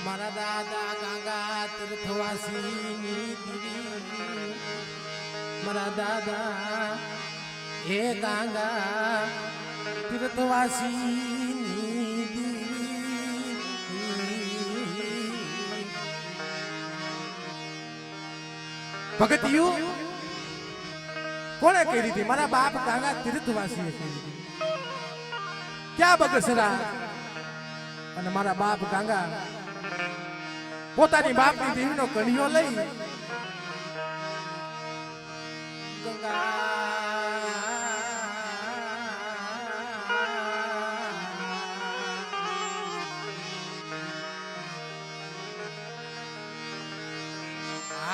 મારા દાદા ગાંગા તીર્થવાસી દીવી મારા દાદા એ ગાંગા તીર્થવાસી ભગતિયું કોણે કરી હતી? મારા બાપ ગાંગા તીર્થવાસી ક્યાં બગસરા અને મારા બાપ ગાંગા પોતાની બાપની દેવીનો કણિયો લઈ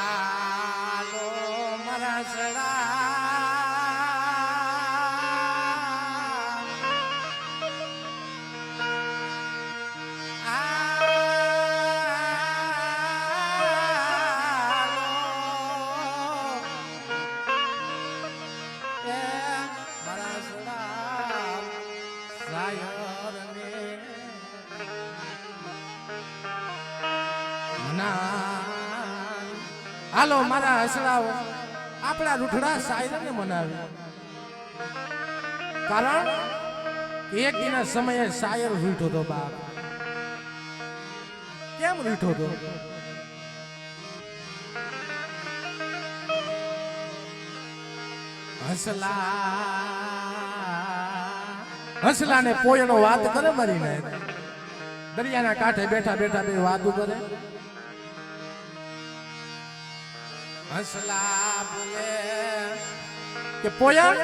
આલો મારા સડા હાલો મારા હસડાઓ આપણા રૂઠડા શાયરને મનાવે. કારણ એક દિના સમયે શાયર રૂઠો હતો. બાપ કેમ રૂઠો હતો? હસલા ને પોયણો વાત કરે મારીને દરિયાના કાંઠે બેઠા બેઠા બે વાતો કરે. હસલા બોલે કે પોયણ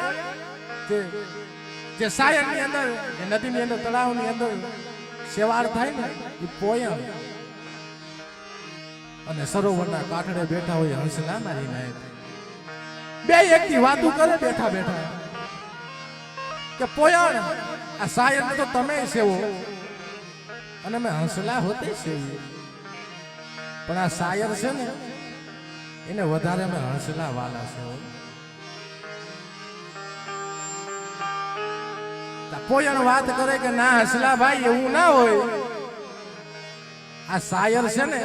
જે શાયર ની અંદર નદી ની અંદર તળાવ ની અંદર સેવાળ થાય ને એ પોયણ અને સરોવરના કાંઠે બેઠા હોય હસલા મારી નાય બે એકથી વાતો કરે બેઠા બેઠા કે પોયણ આ શાયર ને તો તમે સેવો અને મેં હસલા હોતે સેવી પણ આ શાયર છે ને એને વધારે અમે હસલા વાલા છે. પોયણ વાત કરે કે ના હસલા ભાઈ એવું ના હોય. આ શાયર છે ને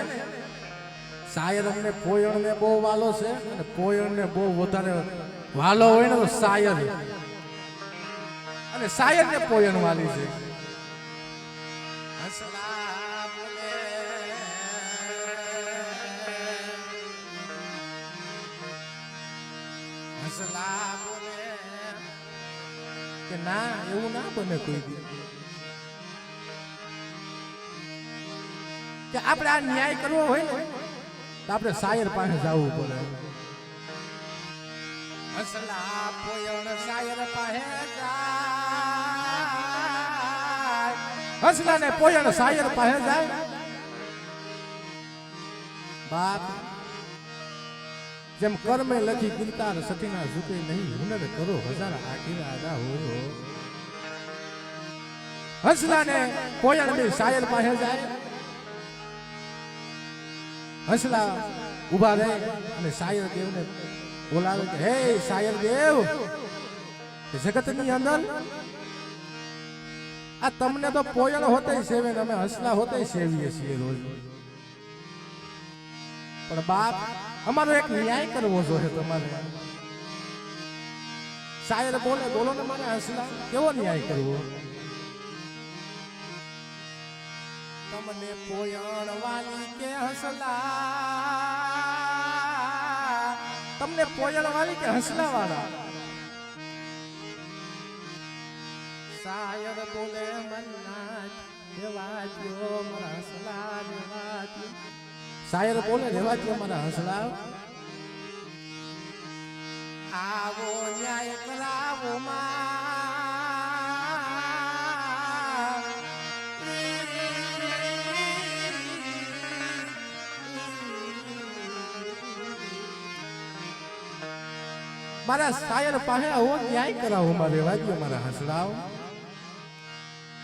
શાયર અમને પોયણ ને બહુ વાલો છે અને પોયણ ને બહુ વધારે વાલો હોય ને તો શાયર અને શાયર ને પોયણ વાલી છે. હસલા બોલે હસલા બોલે કે ના એવું ના બને કોઈ દી કે આપણે આ ન્યાય કરવો હોય ને તો આપણે શાયર પાસે જવું પડે. હસલા પોયણ શાયર પાસે જાય. હસલા ને પોયણ શાયર પાસે જાય. બાપ જેમ કર્મે લખી કિરતાર સતીના ઝુકે નહીં હુનર કરો હજાર આખીર આદા હો. હસલા ને પોયણ બે શાયર પાસે જાય. હસલા ઉભા રહે અને શાયર દેવને બોલાવે કે હે શાયર દેવ જગત ની અંદર આ તમને તો પોયણ હોતે સેવે અમે હસલા હોતે સેવીએ છીએ રોજ. પણ બાપ અમારો એક ન્યાય કરવો જોઈએ તમારે. શાયર બોલે બોલો ને મારે હસલા કેવો ન્યાય કરવો? તમને પોયણ વાલી કે હસલા તમને પોયણ વાલી કે હસલા વાળા? શાયર બોલે મન્ના દેવાજો મારા હસલા દેવાજો. શાયર બોલે રેવાજો મારા હસલા. આવો ન્યાય કરાવો મારા શાયર પાસે આવો ન્યાય કરાવો મારે રેવાજો મારા હસલાઓ.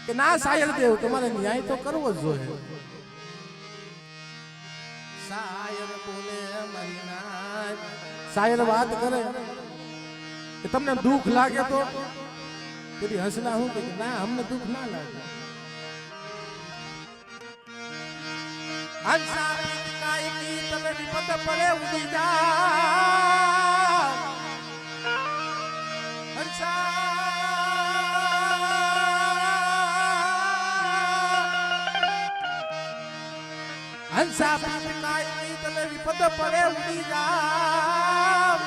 કે ના શાયર દેવ તમારે ન્યાય તો કરવો જ જોઈએ. શાયર બોલે મન્ના શાયર વાત કરે કે તમને દુઃખ લાગે તો तेरी हंसना हूं कि ना हमने दुख ना लगा હંસા કાય કી તમે વિપત પડે ઉડી જાઓ હંસા હંસા કાય કી તમે વિપત પડે ઉડી જાઓ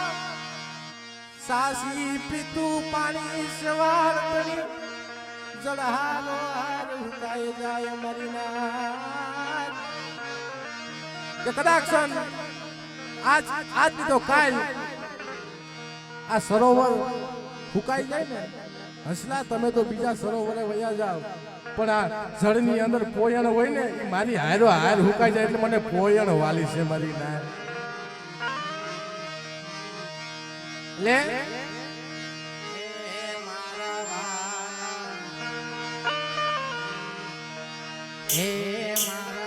સાસી પીતું પાણી સવાર કરી જળહારો હાર હુકાઈ જાય મારી નાથ કે કદાચ આજ તો કાલ આ સરોવર હુકાઈ જાય ને હસલા તમે તો બીજા સરોવરે વયા જાઓ પણ આ જળની અંદર પોયણ હોય ને એ મારી હારો હાર હુકાઈ જાય એટલે મને પોયણ વાલી છે મારી નાથ લે હે મારા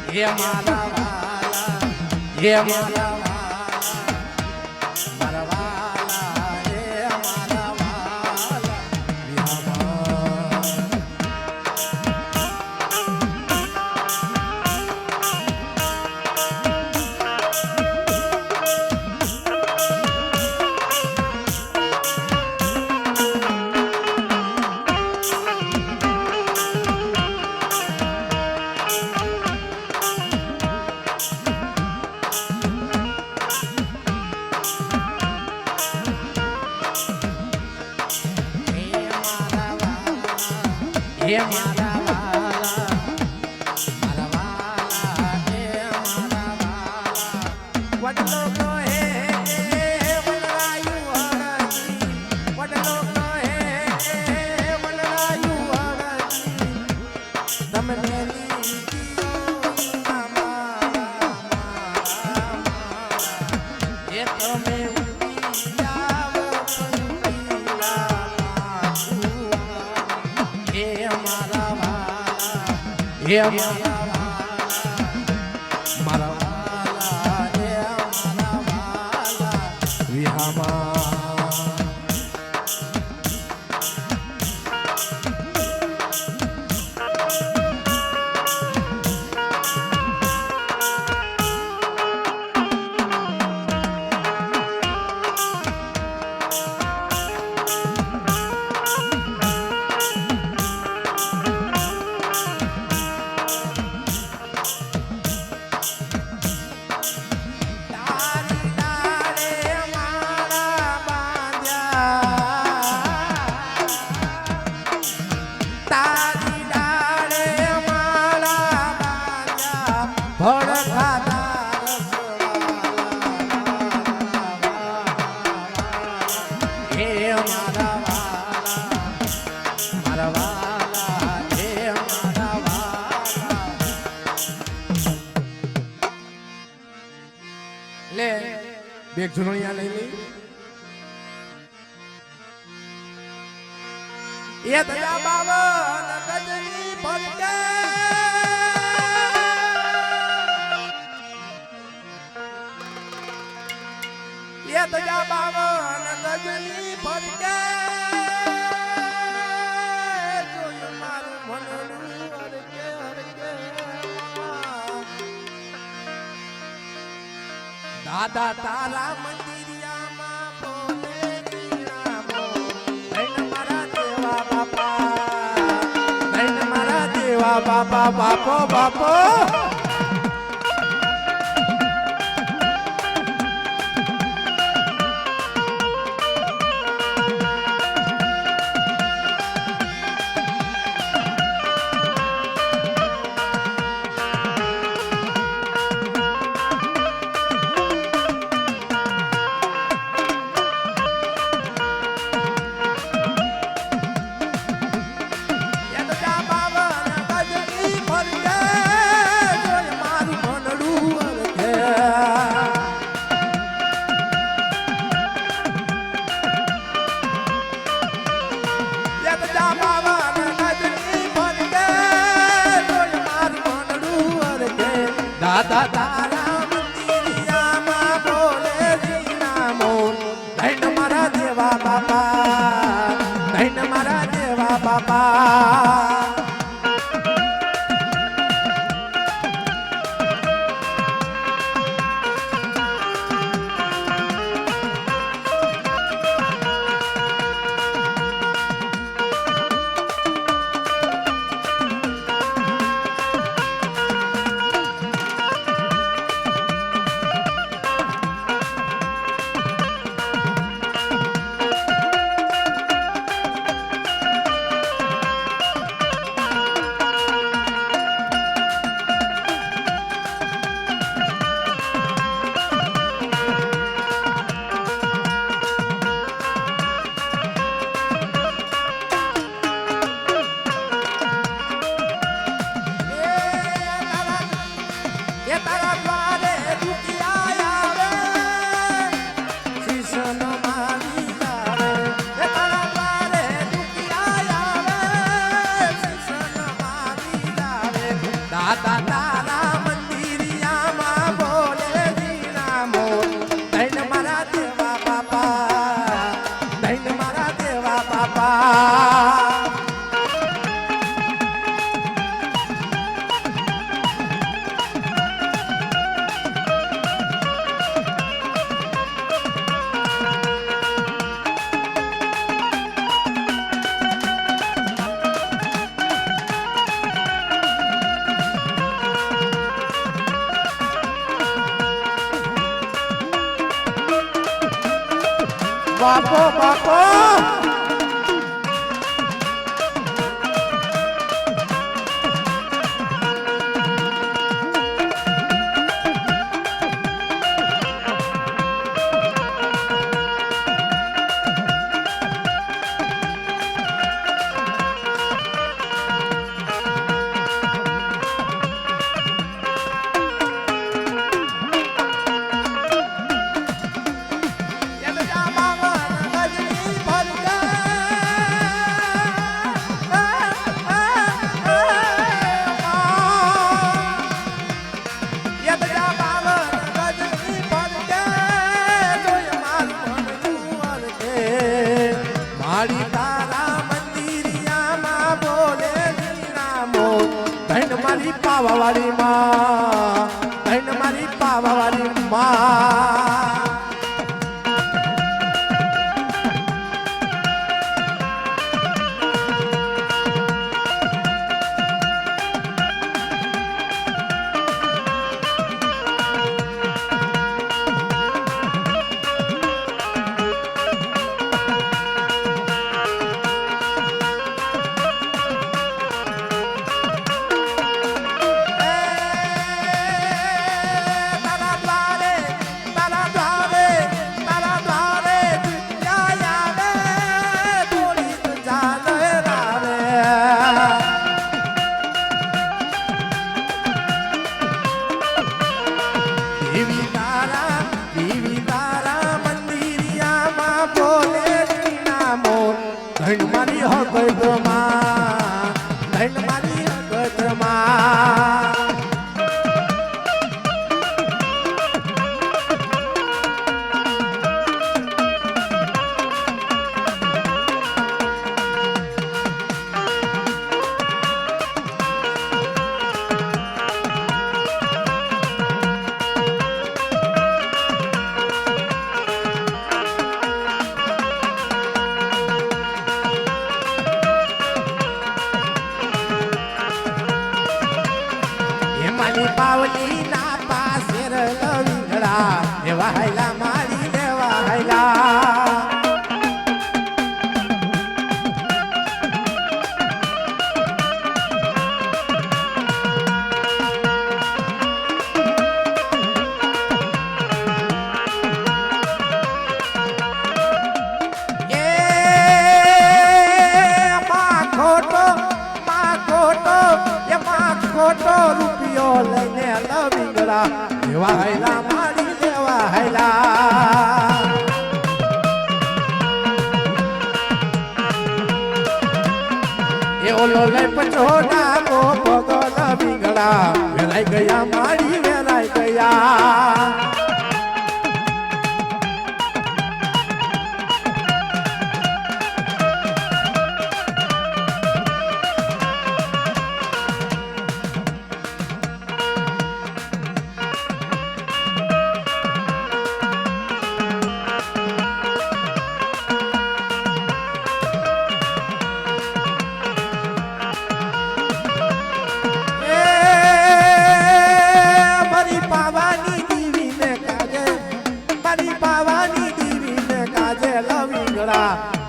હે મારા વાલા હે મારા મારા વાલા હે મારા વાલા હે મારા વાલા મારા વાલા હે મારા વાલા વડલો કો હે વડલાયું હરજી વડલો કો હે વડલાયું હરજી તમે મેરી જીઓ મારા એ તમે ઉડી જાવ પંખીલા હે મારા વાલા હે મારા વાલા હે મારા વાલા વિહામા લે બેગ ઝુણિયા લઈ લે એ દયા બાવન ગજની ફટકે એ દયા બાવન ગજની ફટકે જોયું મારું ભણનું હરકે હરકે દાદા તારા મંદિરિયામાં બોલે વીણામો ધૈન મારા દેવા બાપા ધૈન મારા દેવા બાપા બાપો બાપો દાદા તારા મંદિરિયામાં બોલે જીના મોર ધૈન મારા દેવા બાપા ધૈન મારા દેવા બાપા દાદા તારા મંદિરિયામાં બોલે જીના મોર ધૈન મારા દેવા બાપા ધૈન મારા દેવા બાપા બાપો બાપો મારી તારા મંદિરિયામાં બોલે જીના મોર ધૈન મારી પાવાવાળી માં ધૈન મારી પાવાવાળી માં દેવી તારા મંદિરિયામાં બોલે જીના મોર ધૈન મારી હકતમાં ધૈન મારી હકતમાં પાવલી ના પાસે રવિંદ્રા એવા હાયલા મારી દેવા હાયલા ખોટો રૂપિયો લઈને લવિંગડા દેવા હાયલા મારી દેવા હાયલા એ ઓલો લઈ પચોડા કો પગલ લવિંગડા વેલાઈ ગયા મારી વેલા ગયા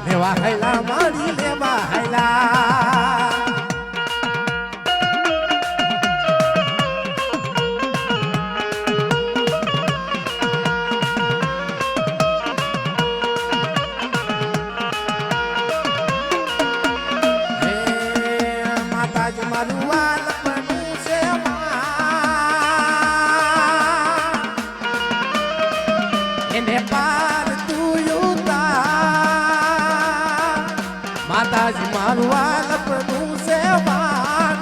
લેવા હેલા મારી લેવા હેલા માતાજી મારું વાલ બન્યું છે એને પાર તું માતાજી મારું વાલ પ્રભુ સેવાન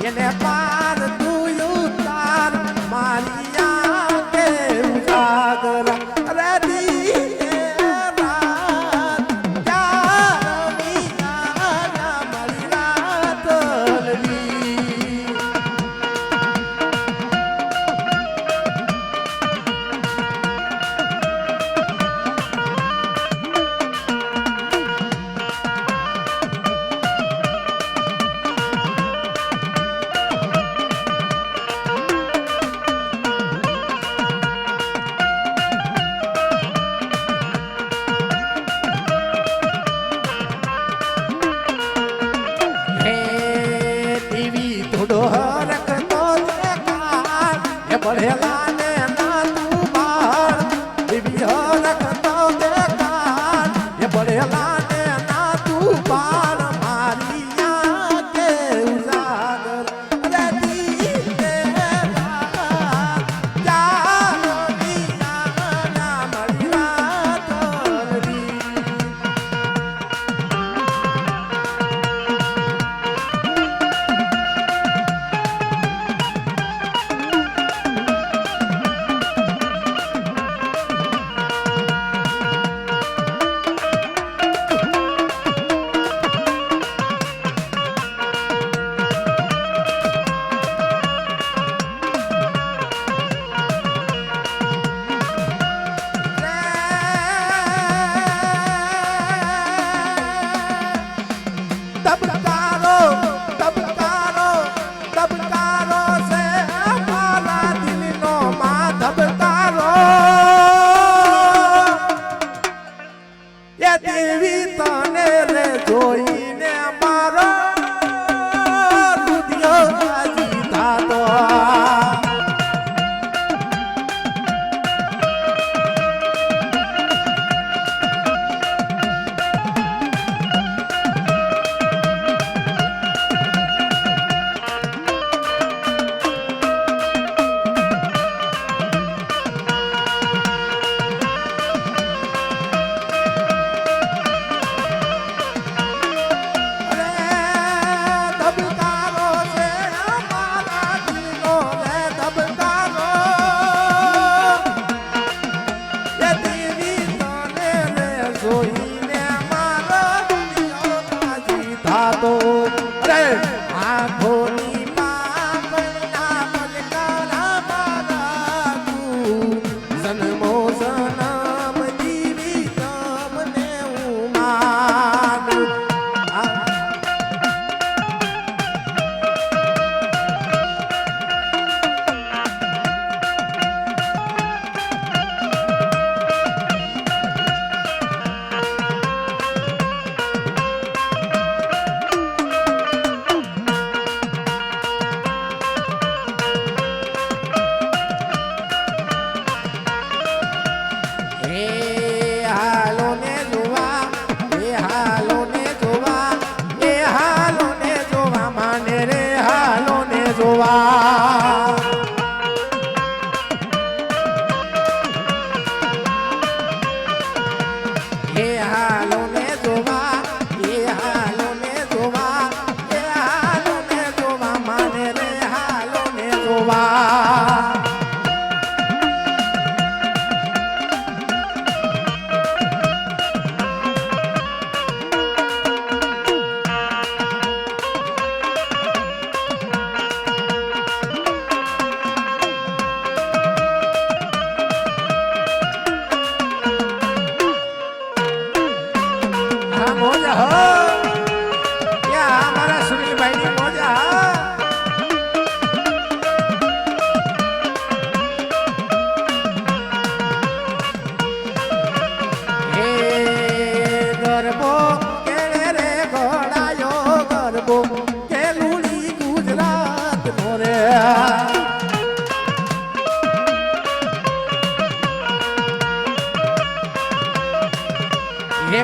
એને પાર તું ઉતાર મારી આંખે ઉજાગર રેડી રાત ચારમી આના મારી રાતલની बढ़ेला ने ना तू बाहर बीबी हो रखता देखार ये बढ़ेला ने ना तू बाहर मारी आंखे उजागर रेडी देवा जानी ना मरी रातरी દેવી તને રે જોઈને મારો રુધિયો રાજી થાતો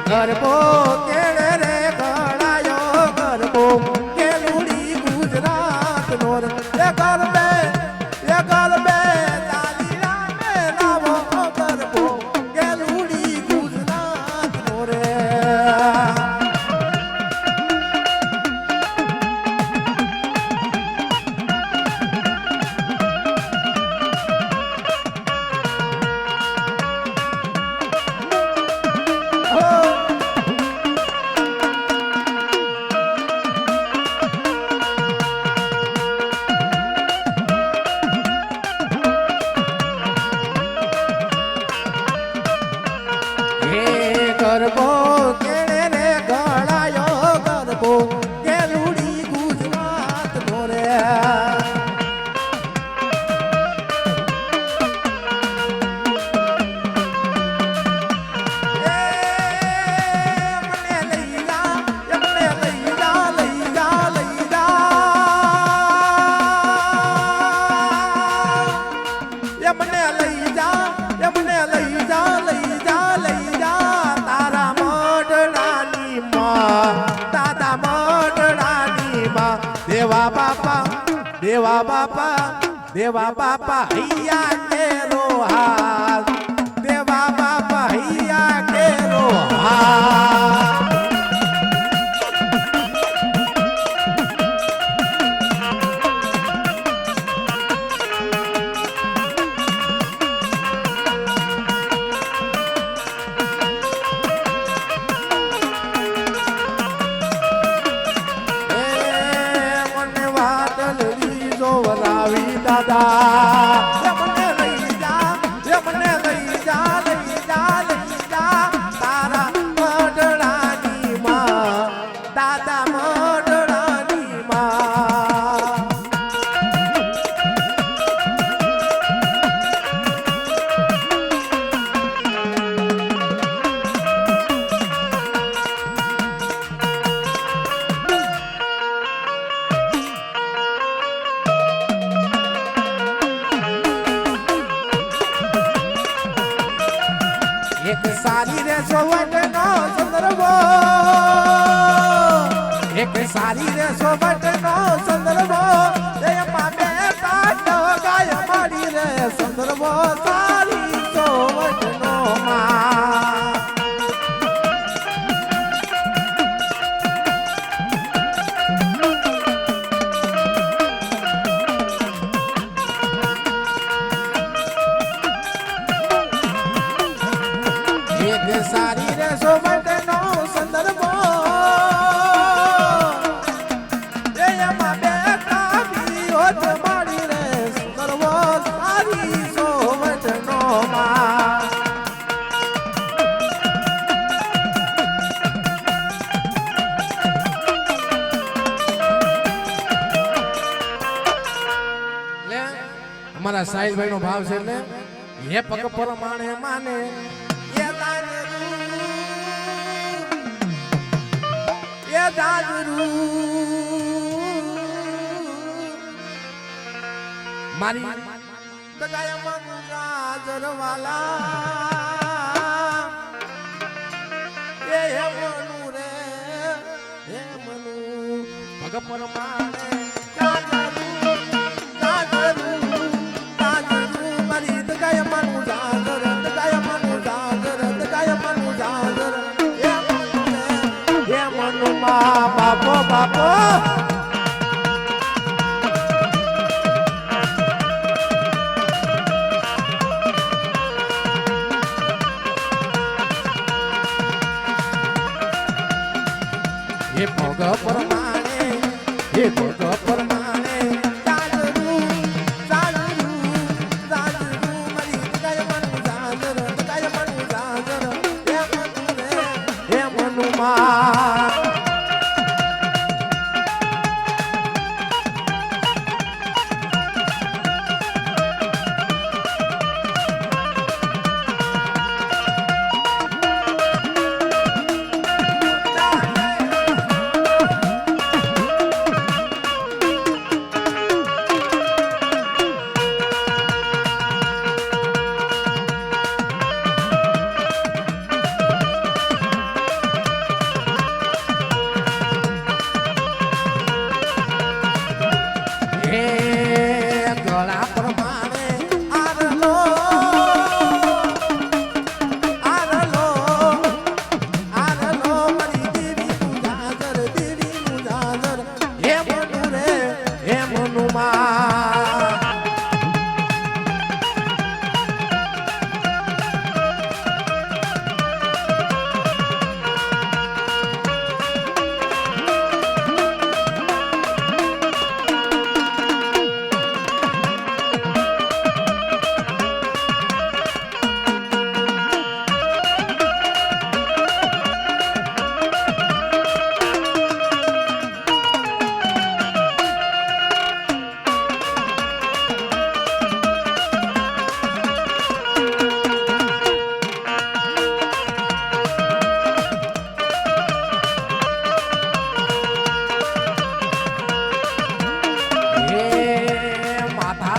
ગરબો કેળે રે ગળાયો ગરબો કેલુડી ગુજરાત નો રે ગરબે તાલી રામે લાવો ગરબો કેલુડી ગુજરાત નો રે ગરબો કેળે રે ગળાયો ગરબો કેલુડી ગુજરાત નો રે મને લઈ જા દેવા બાપા હૈયા કેરો હાલ દેવા બાપા હૈયા કેરો હાલ દાદા મને લઈ જા તારા મઢડાની માં દાદા મઢડાની માં એક સારી રે સોવટનો સંદર્ભો એક સારી રે સોવટનો સંદર્ભો એમાં બેટા ગાય મારી રે સંદર્ભો સારી સોવટનો માં સારી રે સોવટનો સંદર્ભો એમાં બેટા વિરોધ મારી રે સંદર્ભો સારી સોવટનો માં અમારા સાહિલભાઈ નો ભાવ છે એટલે હે પગ પરમાણે માને મારી દગાયામાં ગુજરાજરવાલા એ મનુ રે હે મનુ ભગ પરમાણે મારી દગાયામાં ગુજરાજર હે મનુ માં બાપો હે ભગ પરમાણે મારી દગાયામાં ગુજરાજર હે મનુ માં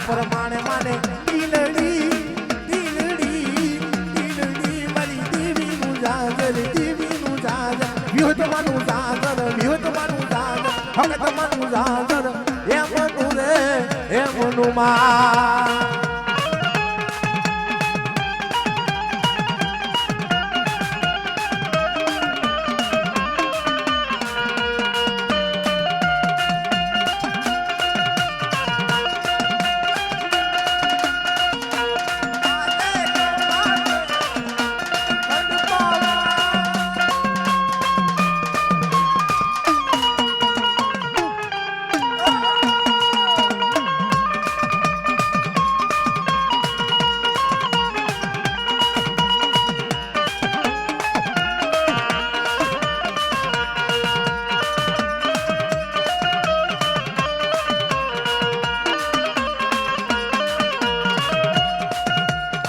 પ્રમાણે માને ટીલડી ટીલડી મારી દેવીનું જાજર વિહોતમાનું જાજર ભગતમાનું જાજર એમનું રે એમનું માં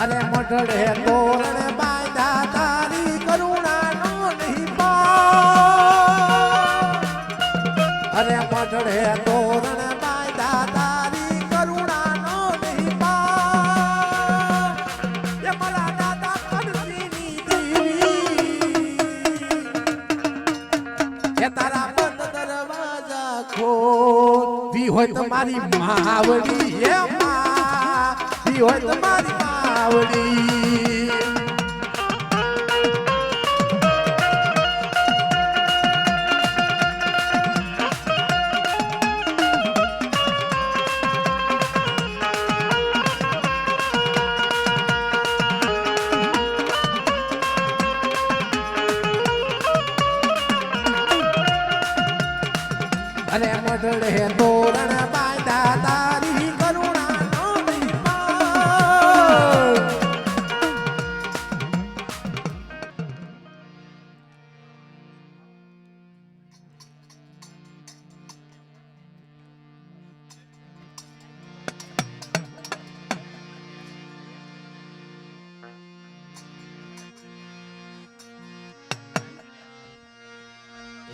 અરે મઢડે તોરણ બાંધા તારી કરુણાનો નહીં પાર અરે મઢડે તોરણ બાંધા તારી કરુણાનો નહીં પાર એ મારા દાદા કડસીની દેવી એ તારા બંધ દરવાજા ખોલ વી હોય તમારી માવડી એ માં વી હોય તમારી આવડી અને મઢડે તોરણ બાંધા તારી કરુણાનો નહીં પાર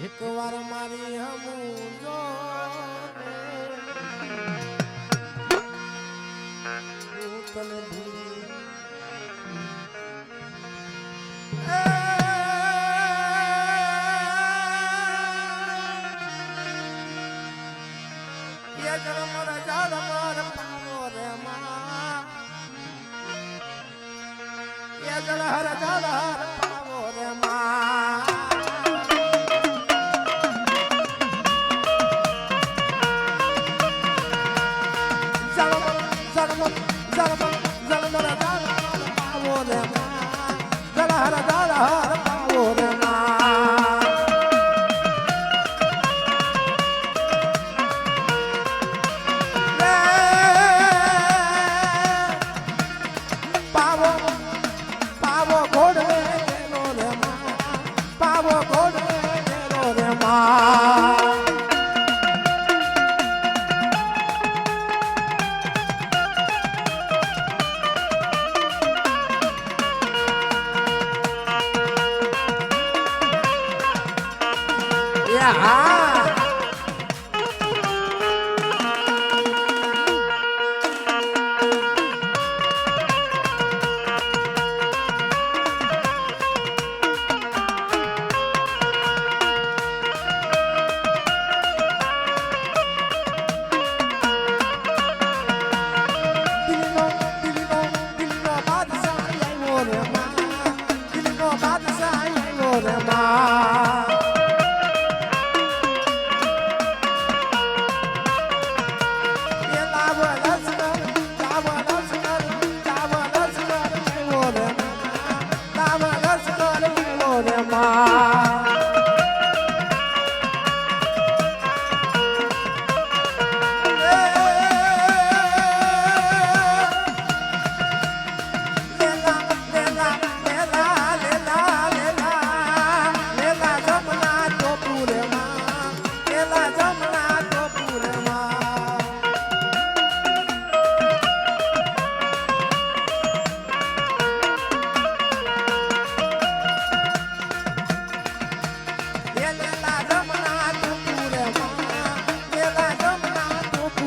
એક વાર મારી હમું જો તને ભૂલી એ જન્મ રજા રમાર પાવો રે માં એ જળ હર જળ હર પાવો રે માં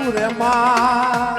રે માં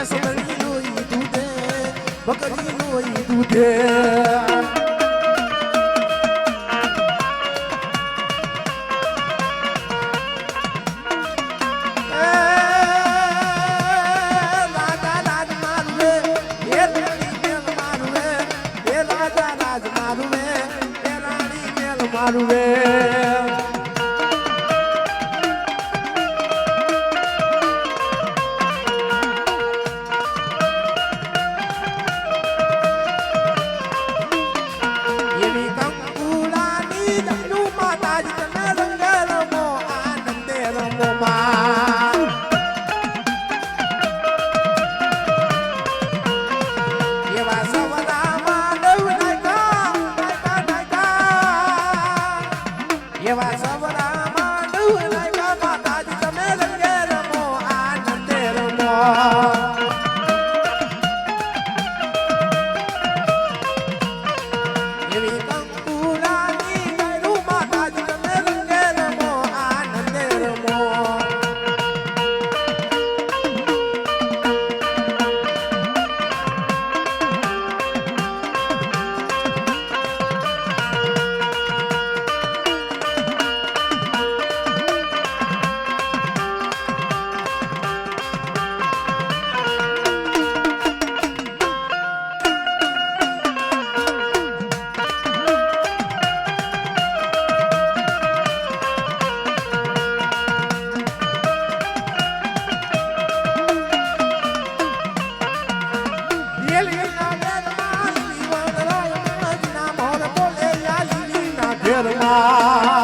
ભેંસ બળી લોહી દૂધે બકરી લોહી દૂધે મારું રે એવી કંકુલાની જંડુ માતાજી તમે રંગ રમો આનંદે રમો માં એવા સવરા માનવ એવા સવરા માંડવ લાગ્યા માતાજી તમે રંગે રમો આનંદે રમો એવી કંકુલાની ગાયરું માતાજી તમે રંગે રમો આનંદે રમો ઘરમાં